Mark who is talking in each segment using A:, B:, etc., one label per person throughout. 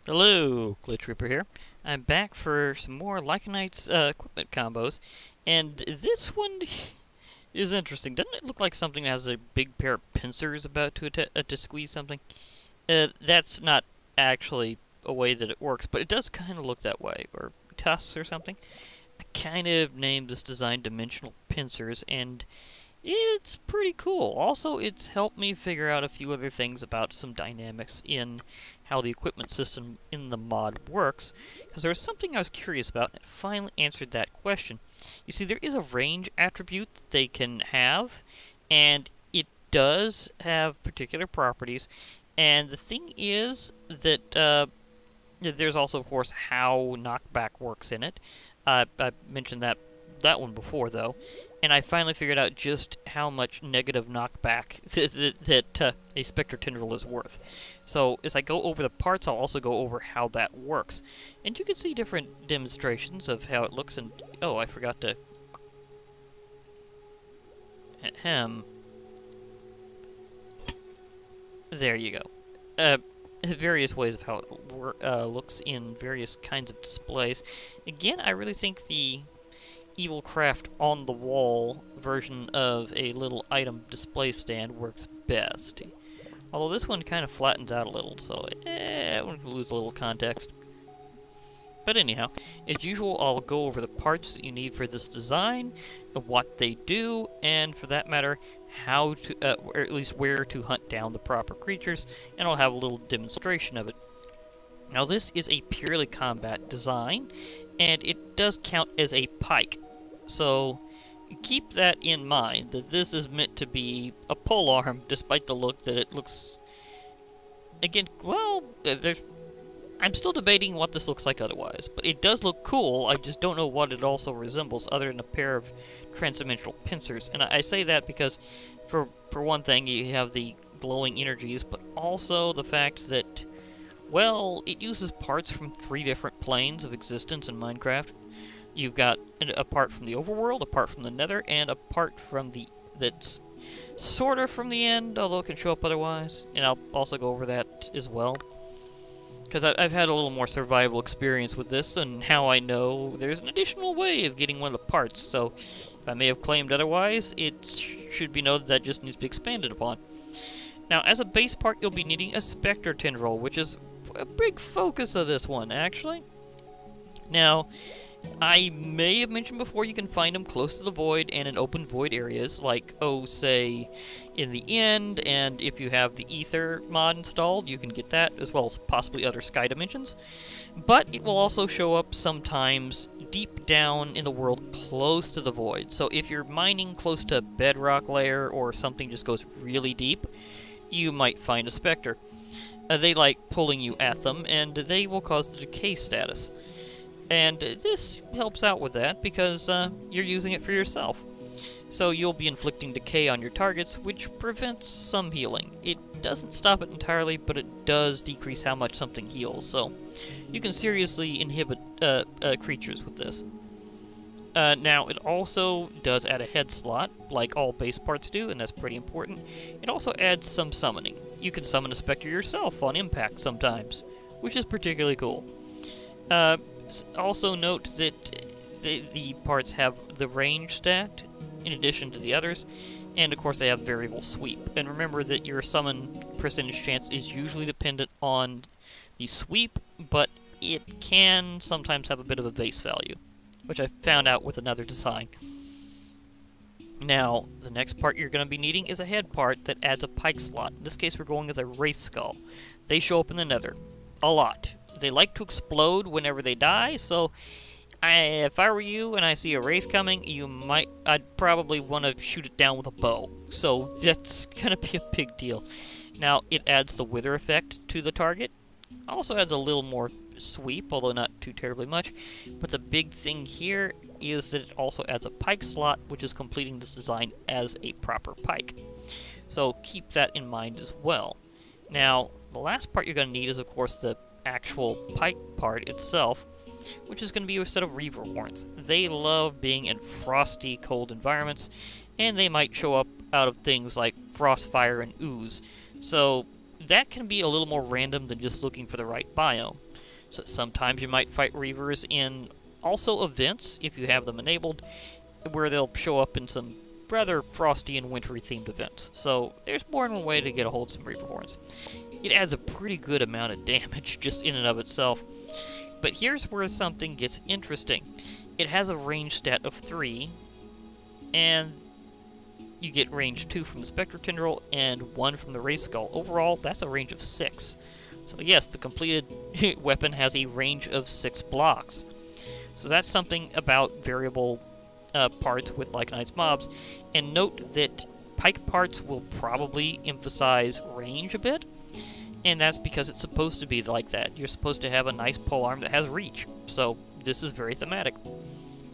A: Hello, Glitch Reaper here. I'm back for some more Lycanites equipment combos, and this one is interesting. Doesn't it look like something that has a big pair of pincers about to squeeze something? That's not actually a way that it works, but it does kind of look that way, or tusks or something. I kind of named this design Dimensional Pincers, and it's pretty cool. Also, it's helped me figure out a few other things about some dynamics in how the equipment system in the mod works, because there was something I was curious about, and it finally answered that question. You see, there is a range attribute that they can have, and it does have particular properties, and the thing is that there's also, of course, how knockback works in it. I mentioned that one before, though, and I finally figured out just how much negative knockback that a Spectre Tendril is worth. So, as I go over the parts, I'll also go over how that works. And you can see different demonstrations of how it looks, and... oh, I forgot to... ahem. There you go. Various ways of how it looks in various kinds of displays. Again, I really think the Evil Craft on the wall version of a little item display stand works best. Although this one kind of flattens out a little, so I want to lose a little context. But anyhow, as usual, I'll go over the parts that you need for this design, what they do, and for that matter, how to, or at least where to hunt down the proper creatures, and I'll have a little demonstration of it. Now this is a purely combat design, and it does count as a pike. So keep that in mind, that this is meant to be a polearm, despite the look that it looks... again, well, I'm still debating what this looks like otherwise, but it does look cool. I just don't know what it also resembles, other than a pair of transdimensional pincers. And I say that because, for one thing, you have the glowing energies, but also the fact that, well, it uses parts from 3 different planes of existence in Minecraft. You've got a part from the Overworld, a part from the Nether, and a part from the... that's sort of from the end, although it can show up otherwise. And I'll also go over that as well, because I've had a little more survival experience with this, and how I know there's an additional way of getting one of the parts. So, if I may have claimed otherwise, it should be noted that just needs to be expanded upon. Now, as a base part, you'll be needing a Spectre Tendril, which is a big focus of this one, actually. Now, I may have mentioned before you can find them close to the void and in open void areas, like, oh, say, in the end, and if you have the Ether mod installed, you can get that, as well as possibly other sky dimensions. But it will also show up sometimes deep down in the world close to the void. So if you're mining close to a bedrock layer or something just goes really deep, you might find a Spectre. They like pulling you at them, and they will cause the decay status. And this helps out with that because you're using it for yourself. So you'll be inflicting decay on your targets, which prevents some healing. It doesn't stop it entirely, but it does decrease how much something heals. So you can seriously inhibit creatures with this. Now, it also does add a head slot, like all base parts do, and that's pretty important. It also adds some summoning. You can summon a Spectre yourself on impact sometimes, which is particularly cool. Also note that the parts have the range stat in addition to the others, and of course they have variable sweep. And remember that your summon percentage chance is usually dependent on the sweep, but it can sometimes have a bit of a base value, which I found out with another design. Now, the next part you're going to be needing is a head part that adds a pike slot. In this case we're going with a Wraith Skull. They show up in the Nether a lot. They like to explode whenever they die, so if I were you and I see a Wraith coming, I'd probably want to shoot it down with a bow. So that's gonna be a big deal. Now, it adds the wither effect to the target. Also adds a little more sweep, although not too terribly much. But the big thing here is that it also adds a pike slot, which is completing this design as a proper pike. So keep that in mind as well. Now, the last part you're going to need is, of course, the actual pike part itself, which is going to be a set of Reaver horns. They love being in frosty, cold environments, and they might show up out of things like frostfire and ooze. So that can be a little more random than just looking for the right biome. So sometimes you might fight Reavers in also events, if you have them enabled, where they'll show up in some rather frosty and wintry themed events. So there's more than one way to get a hold of some Reaver Horns. It adds a pretty good amount of damage just in and of itself. But here's where something gets interesting. It has a range stat of 3, and you get range 2 from the Spectre Tendril and 1 from the Wraith Skull. Overall, that's a range of 6. So yes, the completed weapon has a range of 6 blocks. So that's something about variable parts with Lycanites mobs. And note that pike parts will probably emphasize range a bit, and that's because it's supposed to be like that. You're supposed to have a nice polearm that has reach, so this is very thematic.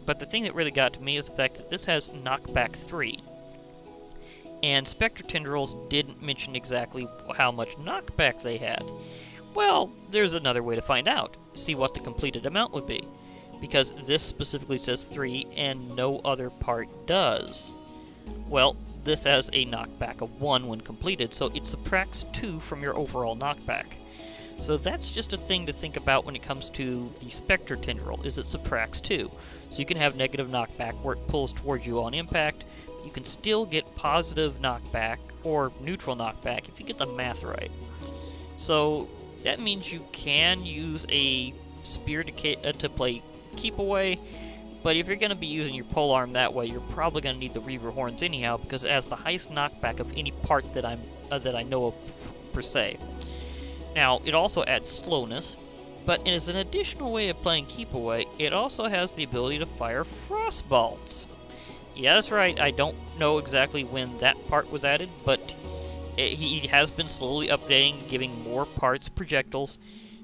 A: But the thing that really got to me is the fact that this has knockback 3. And Spectre Tendrils didn't mention exactly how much knockback they had. Well, there's another way to find out. See what the completed amount would be. Because this specifically says 3, and no other part does. Well, this has a knockback of 1 when completed, so it subtracts 2 from your overall knockback. So that's just a thing to think about when it comes to the Spectre Tendril, is it subtracts 2. So you can have negative knockback where it pulls towards you on impact. You can still get positive knockback, or neutral knockback, if you get the math right. So that means you can use a spear to play keep away, but if you're going to be using your polearm that way, you're probably going to need the Reaver Horns anyhow, because it has the highest knockback of any part that I know of per se. Now, it also adds slowness, but as an additional way of playing keep away, it also has the ability to fire frost bolts. Yeah, that's right, I don't know exactly when that part was added, but he has been slowly updating, giving more parts projectiles,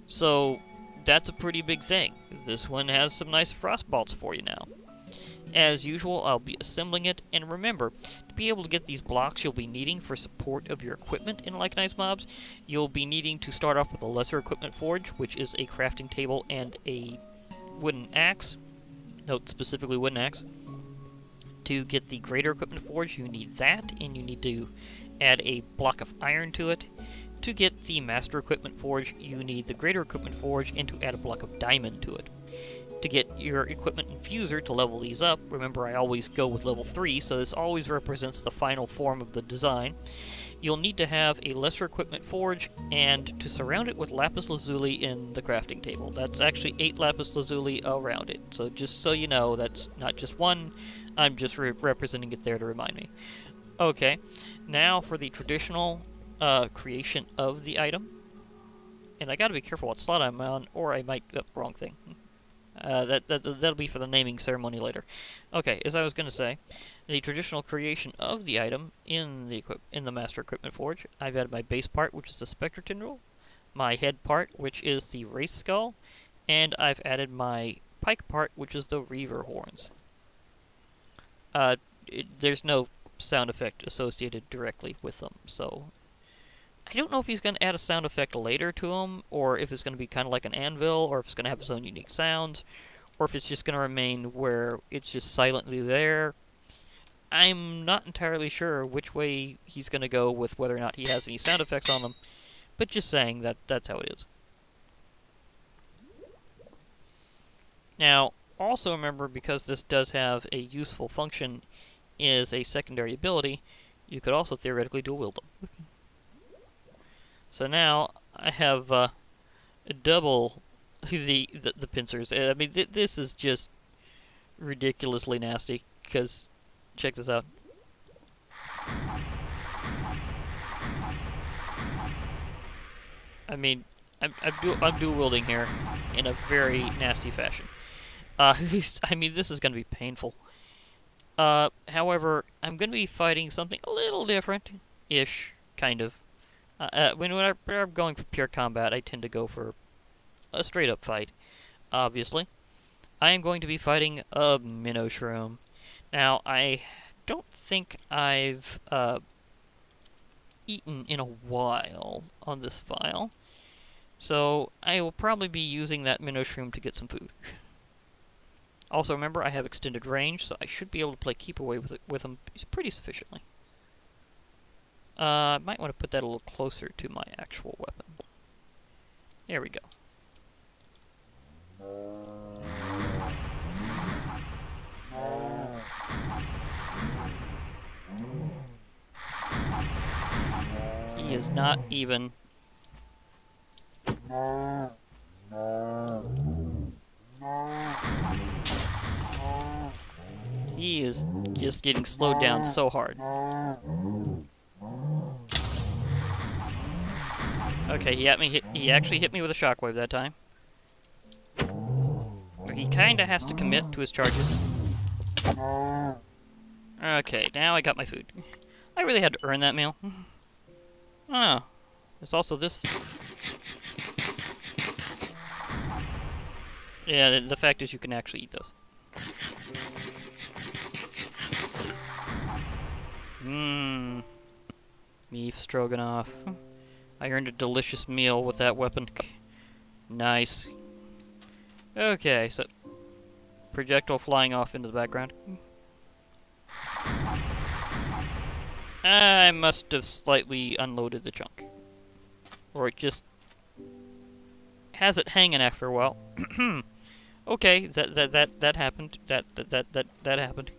A: so that's a pretty big thing. This one has some nice frost bolts for you now. As usual, I'll be assembling it, and remember, to be able to get these blocks you'll be needing for support of your equipment in Lycanites mobs, you'll be needing to start off with a lesser equipment forge, which is a crafting table and a wooden axe. Note specifically wooden axe. To get the greater equipment forge, you need that, and you need to add a block of iron to it. To get the Master Equipment Forge, you need the Greater Equipment Forge and to add a block of diamond to it. To get your Equipment Infuser to level these up, remember I always go with level 3, so this always represents the final form of the design, you'll need to have a Lesser Equipment Forge and to surround it with Lapis Lazuli in the crafting table. That's actually 8 Lapis Lazuli around it, so just so you know, that's not just one, I'm just representing it there to remind me. Okay, now for the traditional creation of the item. And I gotta be careful what slot I'm on, or I might... Oh, wrong thing. That'll be for the naming ceremony later. Okay, as I was gonna say, the traditional creation of the item in the Master Equipment Forge, I've added my base part, which is the Spectre Tendril, my head part, which is the Wraith Skull, and I've added my pike part, which is the Reaver Horns. There's no sound effect associated directly with them, so I don't know if he's going to add a sound effect later to him, or if it's going to be kind of like an anvil, or if it's going to have its own unique sounds, or if it's just going to remain where it's just silently there. I'm not entirely sure which way he's going to go with whether or not he has any sound effects on them, but just saying that that's how it is. Now, also remember, because this does have a useful function as a secondary ability, you could also theoretically dual wield them. So now I have double the pincers. I mean, this is just ridiculously nasty. Because check this out. I mean, I'm dual wielding here in a very nasty fashion. I mean, this is going to be painful. However, I'm going to be fighting something a little different-ish, kind of. When I'm going for pure combat, I tend to go for a straight-up fight, obviously. I am going to be fighting a minnow shroom. Now, I don't think I've eaten in a while on this file, so I will probably be using that minnow shroom to get some food. Also, remember, I have extended range, so I should be able to play keep away with him pretty sufficiently. I might want to put that a little closer to my actual weapon. There we go. not even. He is just getting slowed down so hard. Okay, he actually hit me with a shockwave that time. He kinda has to commit to his charges. Okay, now I got my food. I really had to earn that meal. Oh, there's also this. Yeah, the fact is you can actually eat those. Mmm. Beef stroganoff. I earned a delicious meal with that weapon. Nice. Okay, so projectile flying off into the background. I must have slightly unloaded the chunk. Or it just has it hanging after a while. Okay, that happened. That happened.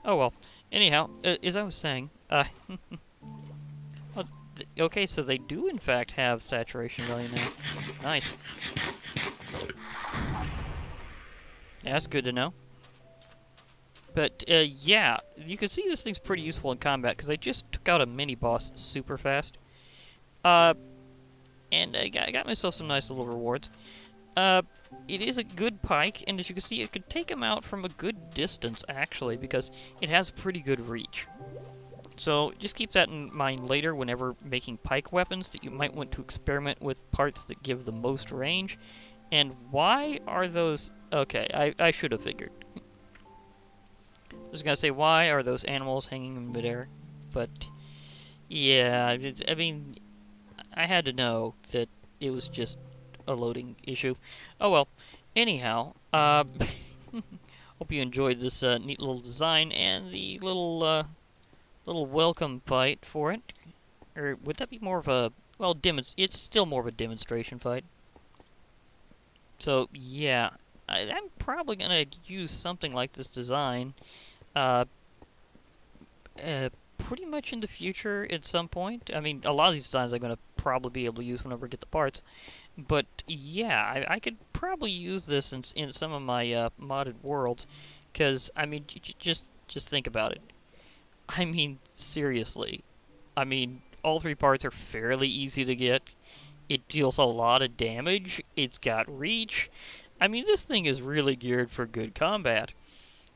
A: Oh well. Anyhow, as I was saying, okay, so they do in fact have saturation value now. Nice. Yeah, that's good to know. But, yeah, you can see this thing's pretty useful in combat, because I just took out a mini-boss super fast. And I got myself some nice little rewards. It is a good pike, and as you can see, it could take him out from a good distance, actually, because it has pretty good reach. So, just keep that in mind later whenever making pike weapons, that you might want to experiment with parts that give the most range. And why are those... Okay, I should have figured. I was gonna say, why are those animals hanging in midair? But, yeah, I mean, I had to know that it was just a loading issue. Oh well. Anyhow, hope you enjoyed this neat little design and the little welcome fight for it. Or would that be more of a... Well, it's still more of a demonstration fight. So, yeah, I'm probably gonna use something like this design pretty much in the future at some point. I mean, a lot of these designs I'm going to probably be able to use whenever I get the parts. But, yeah, I could probably use this in some of my modded worlds. Because, I mean, just think about it. I mean, seriously. I mean, all three parts are fairly easy to get. It deals a lot of damage. It's got reach. I mean, this thing is really geared for good combat.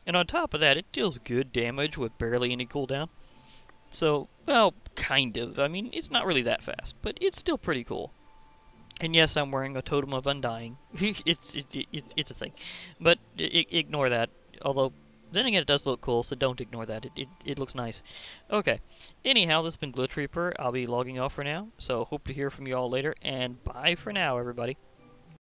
A: And on top of that, it deals good damage with barely any cooldown. So, well, kind of. I mean, it's not really that fast, but it's still pretty cool. And yes, I'm wearing a Totem of Undying. it's a thing. But ignore that. Although, then again, it does look cool, so don't ignore that. It looks nice. Okay. Anyhow, this has been Glitch Reaper. I'll be logging off for now. So, hope to hear from you all later. And bye for now, everybody.